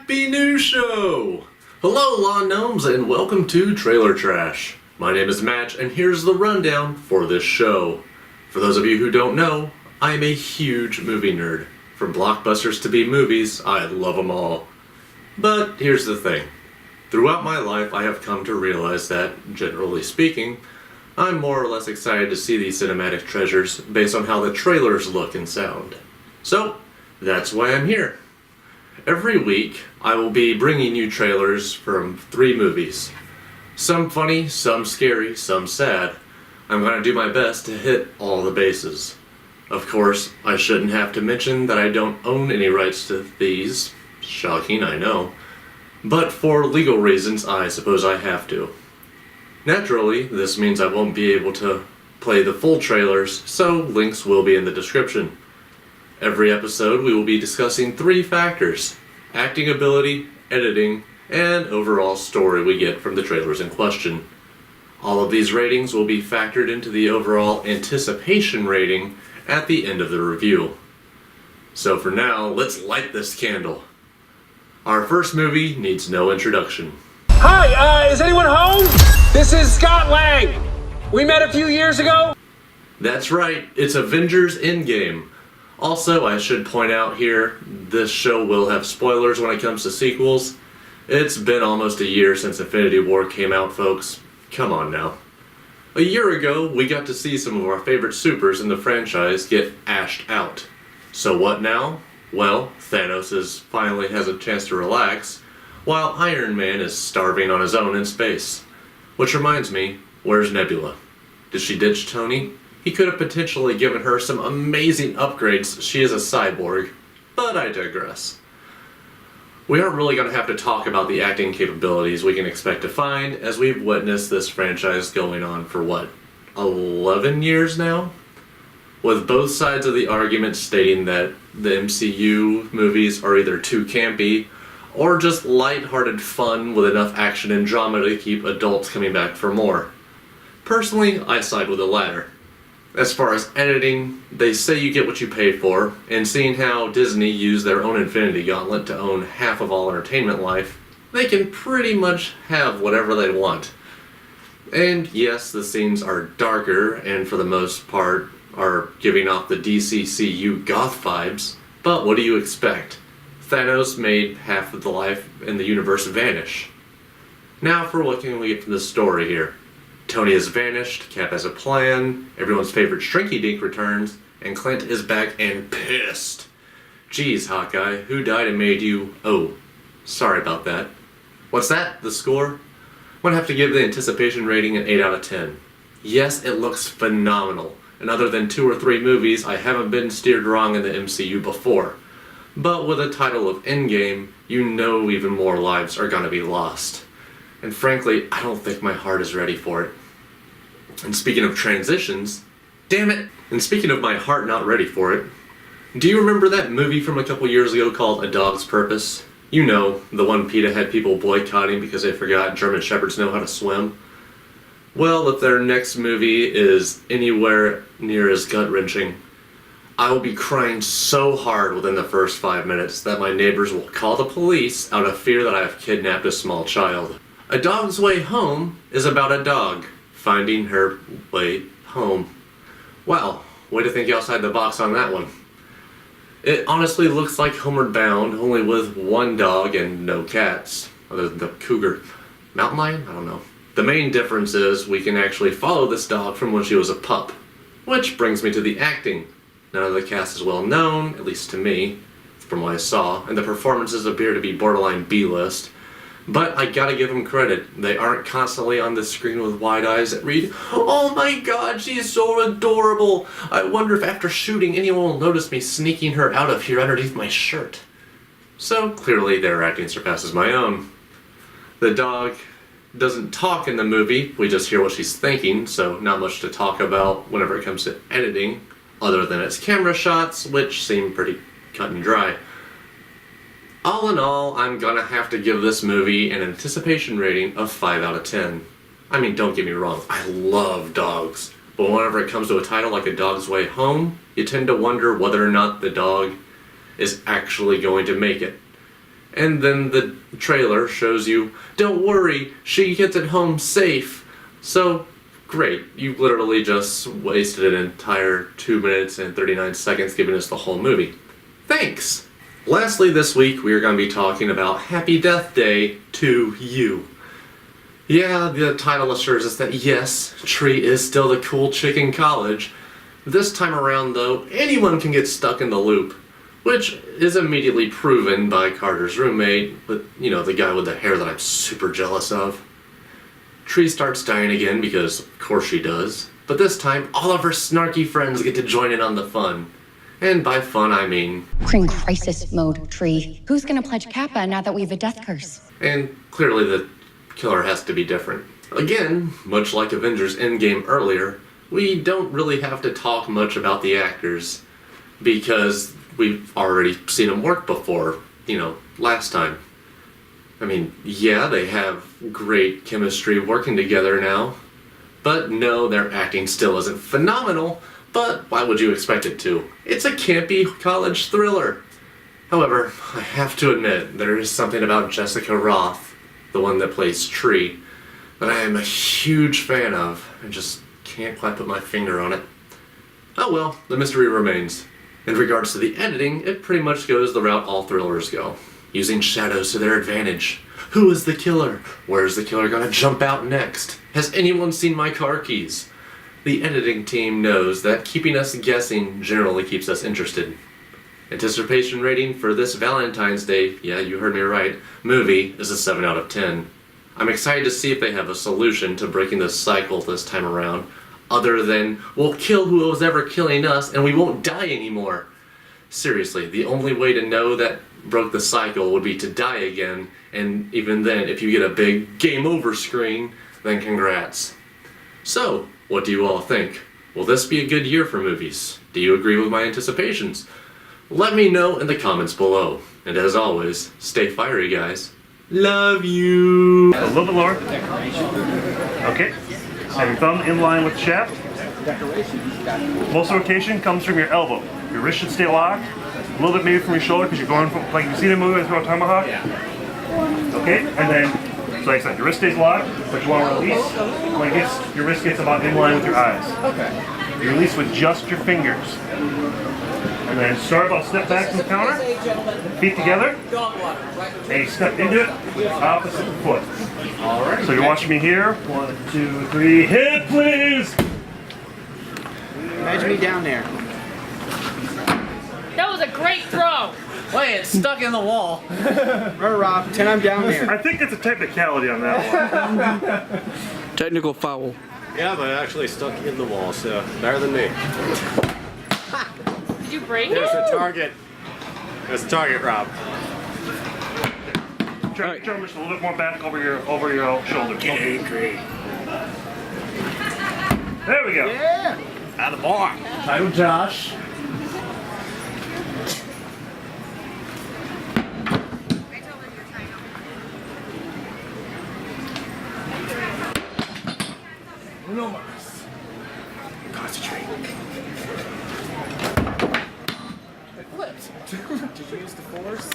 Happy New Show! Hello, Lawn Gnomes, and welcome to Trailer Trash. My name is Match, and here's the rundown for this show. For those of you who don't know, I am a huge movie nerd. From blockbusters to B-movies, I love them all. But here's the thing. Throughout my life, I have come to realize that, generally speaking, I'm more or less excited to see these cinematic treasures based on how the trailers look and sound. So, that's why I'm here. Every week, I will be bringing you trailers from 3 movies. Some funny, some scary, some sad. I'm going to do my best to hit all the bases. Of course, I shouldn't have to mention that I don't own any rights to these. Shocking, I know. But for legal reasons, I suppose I have to. Naturally, this means I won't be able to play the full trailers, so links will be in the description. Every episode we will be discussing 3 factors: acting ability, editing, and overall story we get from the trailers in question. All of these ratings will be factored into the overall anticipation rating at the end of the review. So for now, let's light this candle. Our first movie needs no introduction. Hi, is anyone home? This is Scott Lang. We met a few years ago. That's right, it's Avengers Endgame. Also, I should point out here, this show will have spoilers when it comes to sequels. It's been almost a year since Infinity War came out, folks. Come on now. A year ago, we got to see some of our favorite supers in the franchise get ashed out. So what now? Well, Thanos finally has a chance to relax, while Iron Man is starving on his own in space. Which reminds me, where's Nebula? Did she ditch Tony? He could have potentially given her some amazing upgrades. She is a cyborg, but I digress. We aren't really going to have to talk about the acting capabilities we can expect to find, as we've witnessed this franchise going on for 11 years now? With both sides of the argument stating that the MCU movies are either too campy, or just light-hearted fun with enough action and drama to keep adults coming back for more. Personally, I side with the latter. As far as editing, they say you get what you pay for, and seeing how Disney used their own Infinity Gauntlet to own half of all entertainment life, they can pretty much have whatever they want. And yes, the scenes are darker, and for the most part are giving off the DCCU goth vibes, but what do you expect? Thanos made half of the life in the universe vanish. Now for what can we get from the story here? Tony has vanished, Cap has a plan, everyone's favorite Shrinky Dink returns, and Clint is back and pissed. Geez, Hawkeye, who died and made you... Oh, sorry about that. What's that? The score? I'm gonna have to give the anticipation rating an 8 out of 10. Yes, it looks phenomenal, and other than 2 or 3 movies, I haven't been steered wrong in the MCU before. But with a title of Endgame, you know even more lives are gonna be lost. And frankly, I don't think my heart is ready for it. And speaking of transitions, damn it! And speaking of my heart not ready for it, do you remember that movie from a couple years ago called A Dog's Purpose? You know, the one PETA had people boycotting because they forgot German Shepherds know how to swim. Well, if their next movie is anywhere near as gut-wrenching, I will be crying so hard within the first 5 minutes that my neighbors will call the police out of fear that I have kidnapped a small child. A Dog's Way Home is about a dog finding her way home. Wow, way to think outside the box on that one. It honestly looks like Homeward Bound, only with 1 dog and no cats, other than the cougar. Mountain lion? I don't know. The main difference is we can actually follow this dog from when she was a pup. Which brings me to the acting. None of the cast is well known, at least to me, from what I saw, and the performances appear to be borderline B-list. But I gotta give them credit. They aren't constantly on the screen with wide eyes that read, "Oh my god, she's so adorable! I wonder if after shooting anyone will notice me sneaking her out of here underneath my shirt." So clearly their acting surpasses my own. The dog doesn't talk in the movie, we just hear what she's thinking, so not much to talk about whenever it comes to editing, other than its camera shots, which seem pretty cut and dry. All in all, I'm gonna have to give this movie an anticipation rating of 5 out of 10. I mean, don't get me wrong, I love dogs, but whenever it comes to a title like A Dog's Way Home, you tend to wonder whether or not the dog is actually going to make it. And then the trailer shows you, don't worry, she gets it home safe. So, great, you literally just wasted an entire 2 minutes and 39 seconds giving us the whole movie. Thanks! Lastly this week, we are going to be talking about Happy Death Day to You. Yeah, the title assures us that yes, Tree is still the cool chick in college. This time around though, anyone can get stuck in the loop. Which is immediately proven by Carter's roommate, the guy with the hair that I'm super jealous of. Tree starts dying again because of course she does, but this time all of her snarky friends get to join in on the fun. And by fun I mean... We're in crisis mode, Tree. Who's gonna pledge Kappa now that we have a death curse? And clearly the killer has to be different. Again, much like Avengers Endgame earlier, we don't really have to talk much about the actors, because we've already seen them work before, last time. I mean, yeah, they have great chemistry working together now, but no, their acting still isn't phenomenal, but why would you expect it to? It's a campy college thriller. However, I have to admit, there is something about Jessica Roth, the one that plays Tree, that I am a huge fan of. I just can't quite put my finger on it. Oh well, the mystery remains. In regards to the editing, it pretty much goes the route all thrillers go, using shadows to their advantage. Who is the killer? Where's the killer gonna jump out next? Has anyone seen my car keys? The editing team knows that keeping us guessing generally keeps us interested. Anticipation rating for this Valentine's Day, yeah, you heard me right, movie is a 7 out of 10. I'm excited to see if they have a solution to breaking this cycle this time around, other than, we'll kill who was ever killing us and we won't die anymore. Seriously, the only way to know that broke the cycle would be to die again, and even then, if you get a big game over screen, then congrats. So, what do you all think? Will this be a good year for movies? Do you agree with my anticipations? Let me know in the comments below. And as always, stay fiery, guys. Love you! A little bit lower. Okay. Have your thumb in line with the shaft. Most rotation comes from your elbow. Your wrist should stay locked. A little bit maybe from your shoulder because you're going from, like you see the movie, I throw a tomahawk. Okay, and then, so like I said, your wrist stays locked, but you want to release when your wrist gets about in line with your eyes. Okay. You release with just your fingers. And then start about step back from the counter, feet together, and you step into it, opposite foot. Alright. So you're watching me here. 1, 2, 3, hit please! Imagine me down there. That was a great throw! Wait, it's stuck in the wall. Remember, Rob, pretend I'm down there. I think it's a technicality on that one. Technical foul. Yeah, but it actually stuck in the wall, so better than me. Did you break There's it? a target. There's a target, Rob. Try to turn just a little bit more back over your shoulder. Okay, great. There we go. Yeah. Out of the bar. I'm Josh. No más. Concentrate. It flipped. Did you use the force?